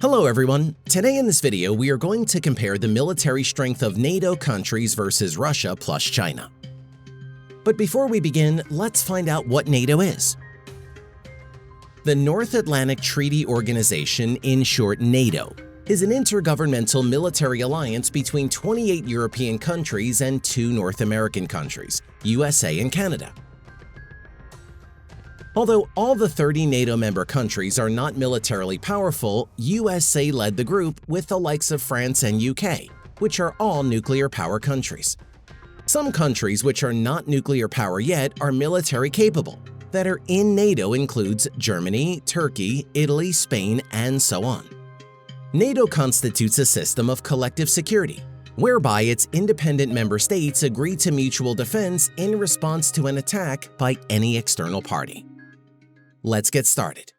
Hello everyone! Today in this video we are going to compare the military strength of NATO countries versus Russia plus China. But before we begin, let's find out what NATO is. The North Atlantic Treaty Organization, in short NATO, is an intergovernmental military alliance between 28 European countries and 2 North American countries, USA and Canada. Although all the 30 NATO member countries are not militarily powerful, USA led the group with the likes of France and UK, which are all nuclear power countries. Some countries which are not nuclear power yet are military capable, that are in NATO includes Germany, Turkey, Italy, Spain, and so on. NATO constitutes a system of collective security, whereby its independent member states agree to mutual defense in response to an attack by any external party. Let's get started.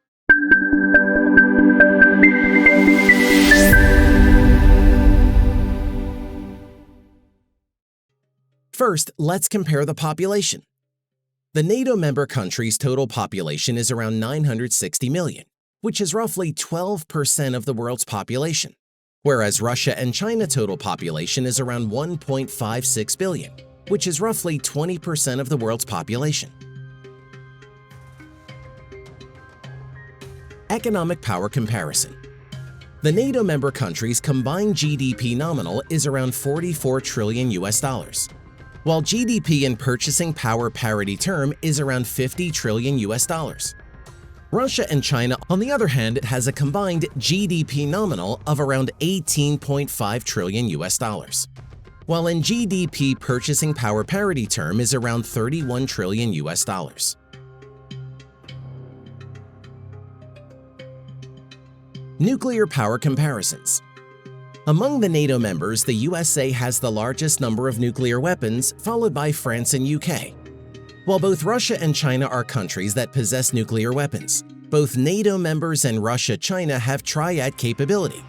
First, let's compare the population. The NATO member countries' total population is around 960 million, which is roughly 12% of the world's population, whereas Russia and China total population is around 1.56 billion, which is roughly 20% of the world's population. Economic power comparison. The NATO member countries' combined GDP nominal is around 44 trillion US dollars, while GDP in purchasing power parity term is around 50 trillion US dollars. Russia and China, on the other hand, has a combined GDP nominal of around 18.5 trillion US dollars, while in GDP purchasing power parity term is around 31 trillion US dollars. Nuclear power comparisons. Among the NATO members, the USA has the largest number of nuclear weapons, followed by France and UK. While both Russia and China are countries that possess nuclear weapons, both NATO members and Russia-China have triad capability,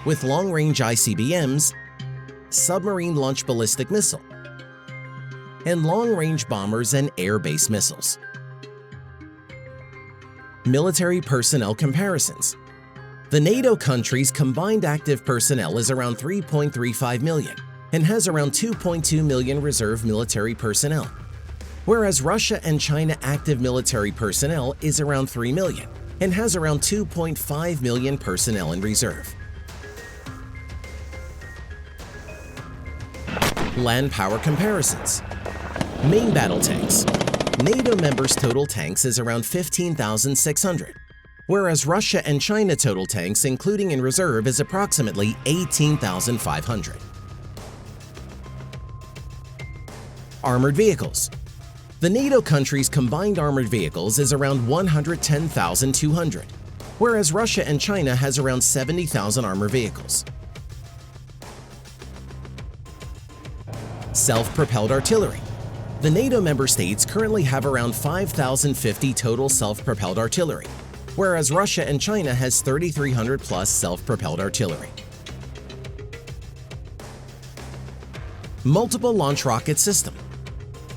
with long-range ICBMs, submarine launch ballistic missile, and long-range bombers and air-based missiles. Military personnel comparisons. The NATO countries' combined active personnel is around 3.35 million and has around 2.2 million reserve military personnel, whereas Russia and China active military personnel is around 3 million and has around 2.5 million personnel in reserve. Land power comparisons. Main battle tanks. NATO members' total tanks is around 15,600. Whereas Russia and China total tanks, including in reserve, is approximately 18,500. Armored vehicles. The NATO countries' combined armored vehicles is around 110,200, whereas Russia and China has around 70,000 armored vehicles. Self-propelled artillery. The NATO member states currently have around 5,050 total self-propelled artillery, whereas Russia and China has 3,300 plus self-propelled artillery. Multiple launch rocket system.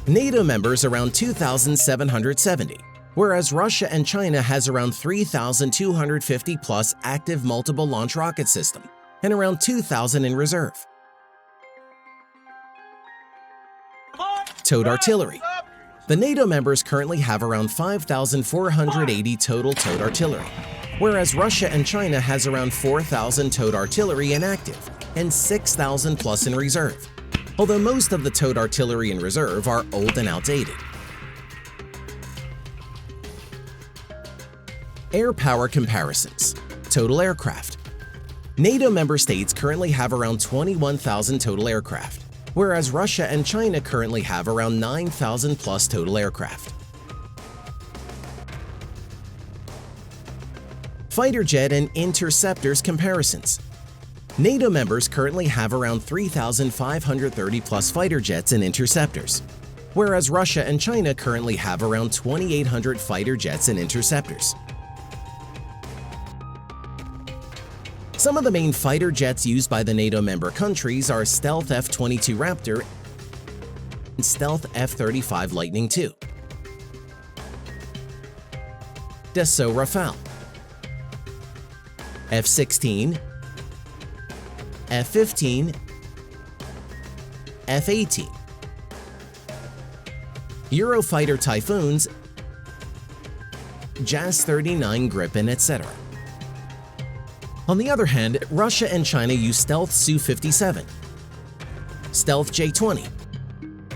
NATO members around 2,770, whereas Russia and China has around 3,250 plus active multiple launch rocket system and around 2,000 in reserve. Towed artillery. The NATO members currently have around 5,480 total towed artillery, whereas Russia and China has around 4,000 towed artillery inactive and 6,000 plus in reserve, although most of the towed artillery in reserve are old and outdated. Air power comparisons. Total aircraft. NATO member states currently have around 21,000 total aircraft, whereas Russia and China currently have around 9,000 plus total aircraft. Fighter jet and interceptors comparisons. NATO members currently have around 3,530 plus fighter jets and interceptors, whereas Russia and China currently have around 2,800 fighter jets and interceptors. Some of the main fighter jets used by the NATO member countries are Stealth F-22 Raptor and Stealth F-35 Lightning II. Dassault Rafale. F-16, F-15, F-18, Eurofighter Typhoons, Jas-39 Gripen, etc. On the other hand, Russia and China use stealth Su-57, stealth J-20,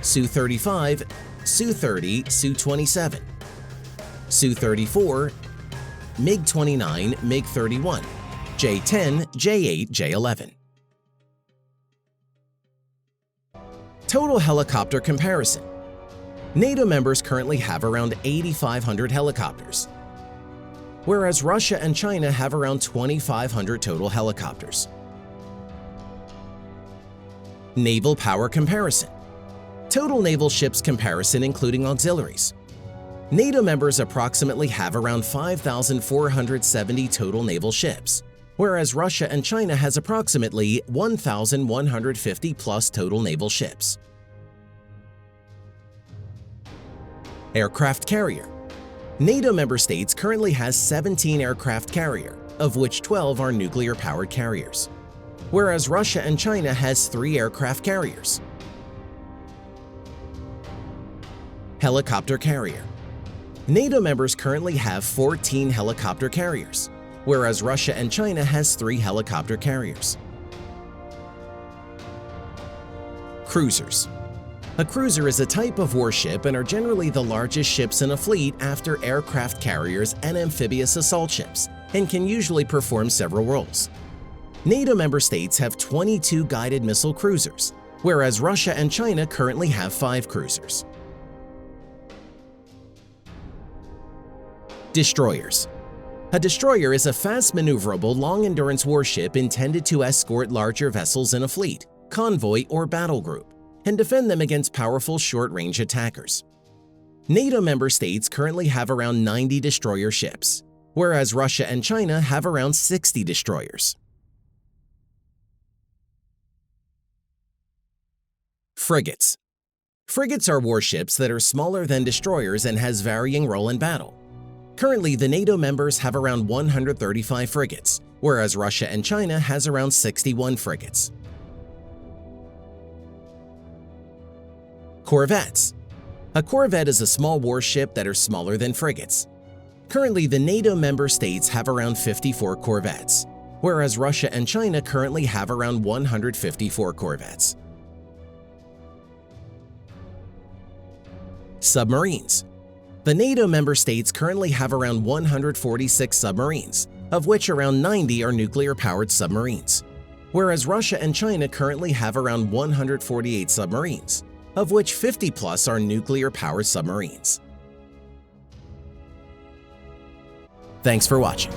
Su-35, Su-30, Su-27, Su-34, MiG-29, MiG-31, J-10, J-8, J-11. Total helicopter comparison. NATO members currently have around 8,500 helicopters, whereas Russia and China have around 2,500 total helicopters. Naval power comparison. Total naval ships comparison including auxiliaries. NATO members approximately have around 5,470 total naval ships, whereas Russia and China has approximately 1,150 plus total naval ships. Aircraft carrier. NATO member states currently has 17 aircraft carrier, of which 12 are nuclear-powered carriers, whereas Russia and China has 3 aircraft carriers. Helicopter carrier. NATO members currently have 14 helicopter carriers, whereas Russia and China has 3 helicopter carriers. Cruisers. A cruiser is a type of warship and are generally the largest ships in a fleet after aircraft carriers and amphibious assault ships, and can usually perform several roles. NATO member states have 22 guided missile cruisers, whereas Russia and China currently have 5 cruisers. Destroyers. A destroyer is a fast maneuverable long-endurance warship intended to escort larger vessels in a fleet, convoy, or battle group, and defend them against powerful short-range attackers. NATO member states currently have around 90 destroyer ships, whereas Russia and China have around 60 destroyers. Frigates. Frigates are warships that are smaller than destroyers and has varying role in battle. Currently, the NATO members have around 135 frigates, whereas Russia and China has around 61 frigates. Corvettes. A corvette is a small warship that are smaller than frigates. Currently, the NATO member states have around 54 corvettes, whereas Russia and China currently have around 154 corvettes. Submarines. The NATO member states currently have around 146 submarines, of which around 90 are nuclear-powered submarines, whereas Russia and China currently have around 148 submarines, of which 50 plus are nuclear-powered submarines. Thanks for watching.